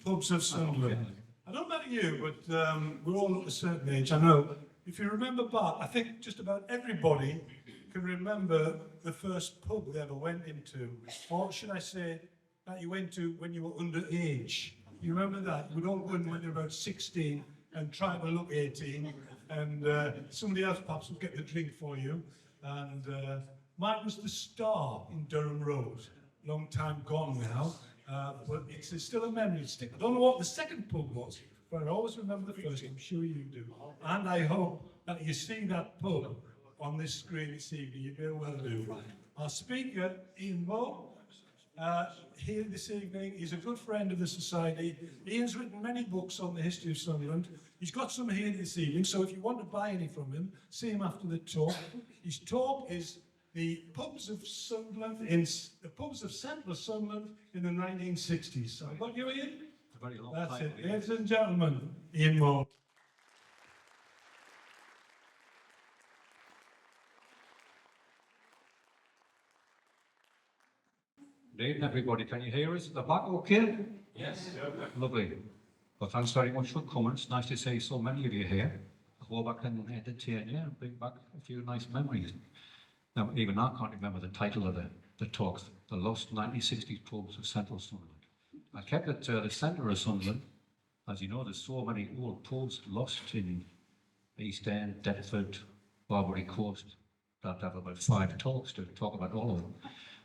pubs of Sunderland. I don't know about you, but we're all at a certain age. I know. If you remember back, I think just about everybody can remember the first pub they ever went into, or should I say, that you went to when you were underage. You remember that? We'd all go in when they were about 16 and try to look 18, and somebody else perhaps would get the drink for you. And mine was the Star in Durham Road, long time gone now, but it's still a memory. I don't know what the second pub was, but I always remember the first. I'm sure you do. And I hope that you see that pub on this screen this evening. You very well do. Our speaker, Ian Moe, here this evening. He's a good friend of the Society. Ian's written many books on the history of Sunderland. He's got some here this evening, so if you want to buy any from him, see him after the talk. His talk is the pubs of Sunderland, the pubs of central Sunderland in the 1960s. So I've got you, Ian? A very long That's time. it. Ladies and gentlemen, Ian Moe. Good evening, everybody. Can you hear us at the back okay? Yes. Lovely. Well, thanks very much for coming. It's nice to see so many of you here. I hope I can entertain you and bring back a few nice memories. Now, even I can't remember the title of the talk, The Lost 1960s Pubs of Central Sunderland. I kept it the centre of Sunderland. As you know, there's so many old pubs lost in East End, Deptford, Barbary Coast. I'd have about 5 talks to talk about all of them.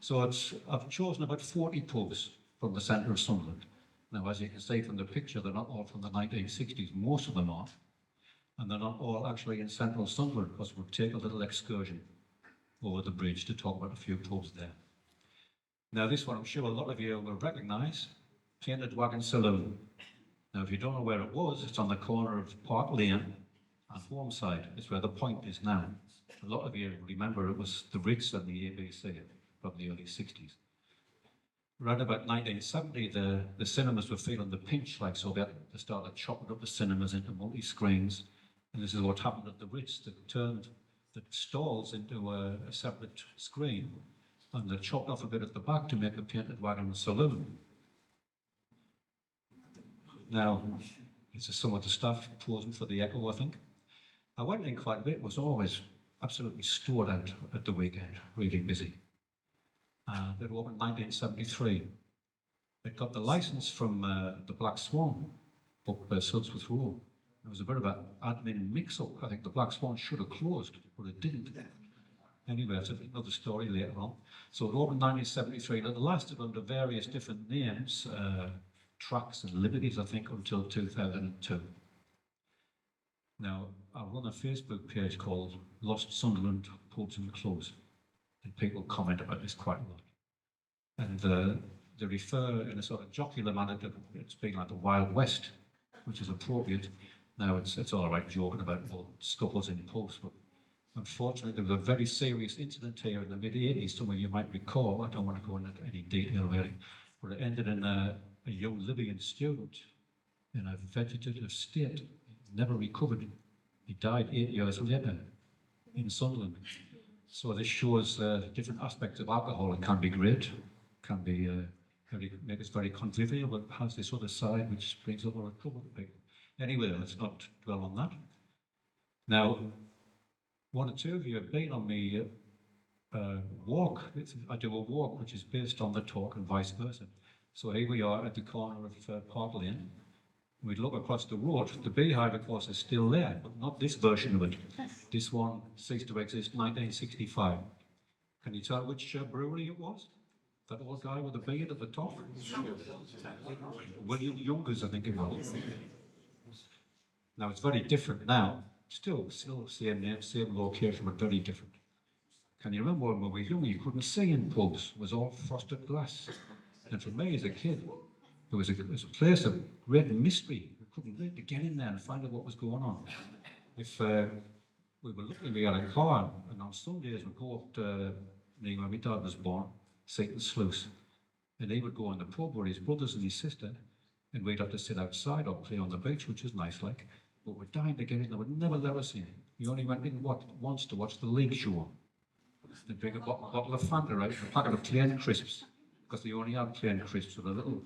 So I've chosen about 40 pubs from the centre of Sunderland. Now, as you can see from the picture, they're not all from the 1960s, most of them are. And they're not all actually in central Sunderland, because we'll take a little excursion over the bridge to talk about a few pubs there. Now, this one I'm sure a lot of you will recognise, Painted Wagon Saloon. Now, if you don't know where it was, it's on the corner of Park Lane and Holmeside. It's where the Point is now. A lot of you remember it was the Ritz and the ABC from the early 60s. Around about 1970, the cinemas were feeling the pinch, so they started chopping up the cinemas into multi-screens. And this is what happened at the Ritz. They turned the stalls into a separate screen. And they chopped off a bit at the back to make a Painted Wagon Saloon. Now, this is some of the staff posing for the Echo, I think. I went in quite a bit. It was always absolutely stored out at the weekend, really busy. It opened in 1973. It got the license from the Black Swan up Sudsworth Road. There was a bit of an admin mix-up. I think the Black Swan should have closed, but it didn't. Anyway, it's another story later on. So it opened in 1973, and it lasted under various different names, Tracks and Liberties, I think, until 2002. Now, I run a Facebook page called Lost Sunderland Pubs and Clubs, and people comment about this quite a lot. And they refer in a sort of jocular manner to it's being like the Wild West, which is appropriate. Now, it's all right joking about all scuffles in pubs, but unfortunately, there was a very serious incident here in the mid-80s. Some of you might recall. I don't want to go into any detail really, but it ended in a young Libyan student in a vegetative state, never recovered. He died 8 years later in Sunderland. So this shows different aspects of alcohol. It can be great, can be make us very convivial, but has this other side which brings a lot of trouble to people. Anyway, let's not dwell on that. Now, one or two of you have been on the walk. I do a walk which is based on the talk and vice versa. So here we are at the corner of Park Lane. We look across the road. The Beehive, of course, is still there, but not this version of it. This one ceased to exist in 1965. Can you tell which brewery it was? That old guy with the beard at the top? William Youngers, I think it was. Now, it's very different now. Still same name, same location, but very different. Can you remember when we were young, you couldn't see in pubs? It was all frosted glass. And for me as a kid, it was a place of great mystery. We couldn't wait to get in there and find out what was going on. If we were lucky, we had a car, and on Sundays we'd go up to, where my dad was born, Satan's Sluice. And he would go in the pub with his brothers and his sister, and we'd have to sit outside or play on the beach, which was nice like. But we're dying to get in, they would never let us in. We only went in once to watch the league show. They'd bring a bottle of Fanta out, a packet of plain crisps, because they only had plain crisps with a little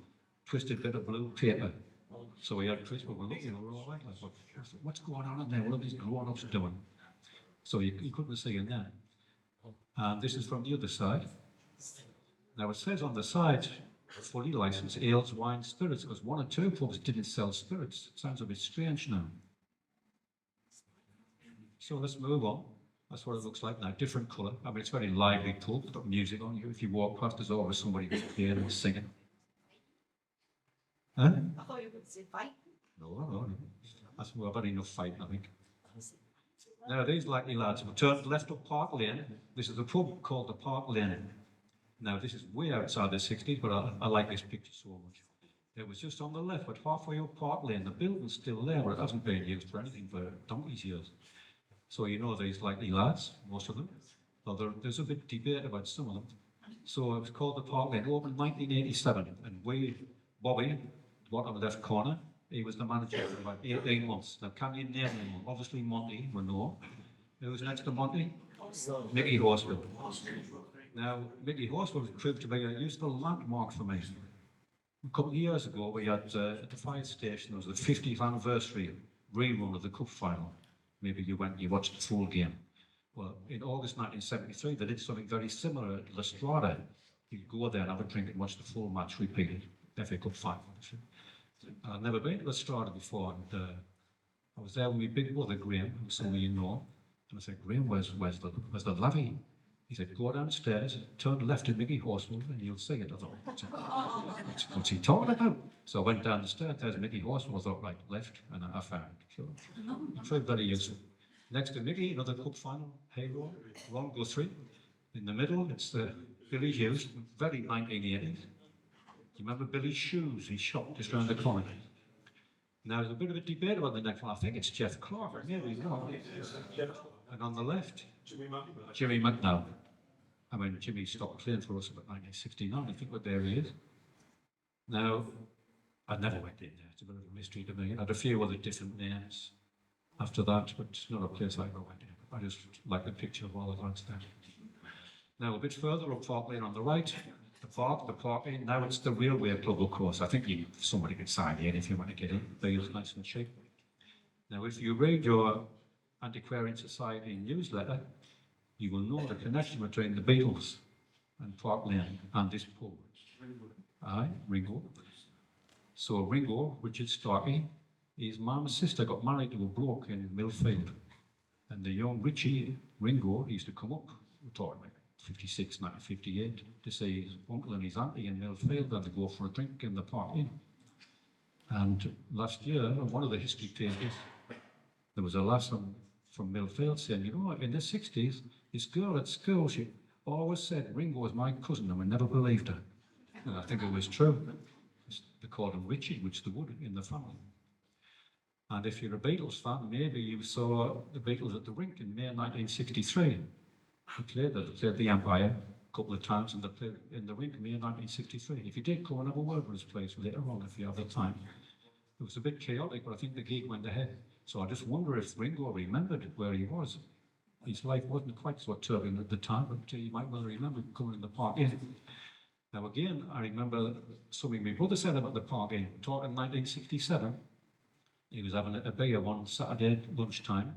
twisted bit of blue paper. So we had Chris, but we're looking, we're all right. I thought, what's going on in there? What are these grown-ups doing? So you couldn't see in there. And this is from the other side. Now it says on the side, fully licensed ales, wine, spirits, because one or two pubs didn't sell spirits. It sounds a bit strange now. So let's move on. That's what it looks like now, different colour. I mean, it's very lively pub, it's got music on. If you walk past, there's always somebody here and singing. Huh? I thought you were going to say fight. No. That's well, about enough fighting, I think. Now, these likely lads have turned left up Park Lane. This is a pub called the Park Lane. Now, this is way outside the 60s, but I like this picture so much. It was just on the left, but halfway up Park Lane. The building's still there, but it hasn't been used for anything for donkey's years. So you know these likely lads, most of them. Although there's a bit debate about some of them. So it was called the Park Lane, opened 1987, and Bobby, bottom left corner, he was the manager for about 18 months. Now, can you name him? Obviously, Monty, we know. Who's next to Monty? Mickey Horsfield. Now, Mickey Horsfield proved to be a useful landmark for me. A couple of years ago, we had at the fire station, there was the 50th anniversary rerun of the cup final. Maybe you went and you watched the full game. Well, in August 1973, they did something very similar at La Strada. You'd go there and have a drink and watch the full match repeated. FA Cup final. I'd never been to La Strada before, and I was there with my big brother Graham, who some of you know, and I said, Graham, where's the lavvy? He said, go downstairs, turn left at Mickey Horsfield, and you'll see it. I thought, what's he talking about? So I went down the stairs, there's Mickey Horsfield, I thought, right, left, and I found it. So it proved very useful. Next to Mickey, another cup final, Halo, Ron Guthrie. In the middle, it's the Billy Hughes, very 1980s. You remember Billy's shoes? He shop just round the corner. Now, there's a bit of a debate about the next one. I think it's Jeff Clark, maybe not. And on the left, Jimmy McNally. I mean, Jimmy stopped playing for us about 1969. I think what there he is. Now, I never went in there. It's a bit of a mystery to me. I had a few other different names after that, but it's not a place I ever went in. I just like the picture of all the lads there. Now, a bit further up Park Lane on the right, the Park Lane. Now it's the Railway Club, of course. I think somebody could sign in if you want to get in. It's nice and cheap. Now, if you read your Antiquarian Society newsletter, you will know the connection between the Beatles and Park Lane and this pub. Aye, Ringo. So Ringo, Richard Starkey, his mum's sister got married to a bloke in Millfield. And the young Richie, Ringo, used to come up, we're talking like 56, 1958, to see his uncle and his auntie in Millfield and to go for a drink in the Park Inn. And last year, on one of the history pages, there was a lass from Millfield saying, you know, in the 60s, this girl at school, she always said Ringo was my cousin, and we never believed her. And I think it was true. They called him Richie, which they would in the family. And if you're a Beatles fan, maybe you saw the Beatles at the rink in May 1963. They played the Empire a couple of times, and they played in the rink in May 1963. If you did, go and have a word with his place later on if you have the time. It was a bit chaotic, but I think the gig went ahead. So I just wonder if Ringo remembered where he was. His life wasn't quite so turbulent at the time, but he might well remember coming in the Park Inn. Now again, I remember something my brother said about the Park Inn. Talking 1967, he was having a beer one Saturday lunchtime.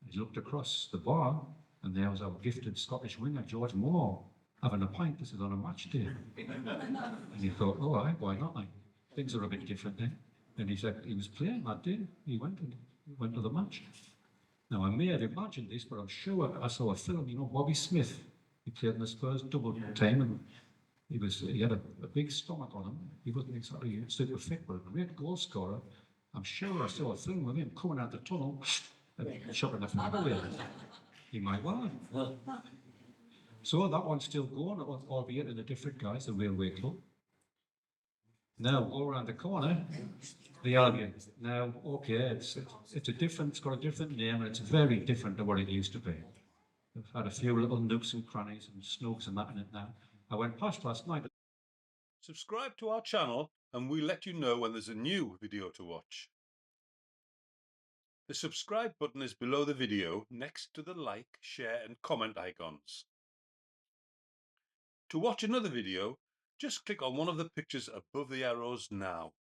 He looked across the bar, and there was our gifted Scottish winger, George Moore, having a pint. This is on a match day. And he thought, oh, aye, why not? Like, things are a bit different then. And he said he was playing that day. He went to the match. Now, I may have imagined this, but I'm sure I saw a film, you know, Bobby Smith. He played in the Spurs double team, and he had a big stomach on him. He wasn't exactly super fit, but a great goal scorer. I'm sure I saw a film of him coming out the tunnel and chopping the flag away. He might well have. So that one's still going, albeit in a different guise, the Railway Club. Now, all around the corner, the Albion. Now, okay, it's got a different name, and it's very different to what it used to be. We've had a few little nooks and crannies and snooks and that in it now. I went past last night. Subscribe to our channel and we'll let you know when there's a new video to watch. The subscribe button is below the video next to the like, share and comment icons. To watch another video, just click on one of the pictures above the arrows now.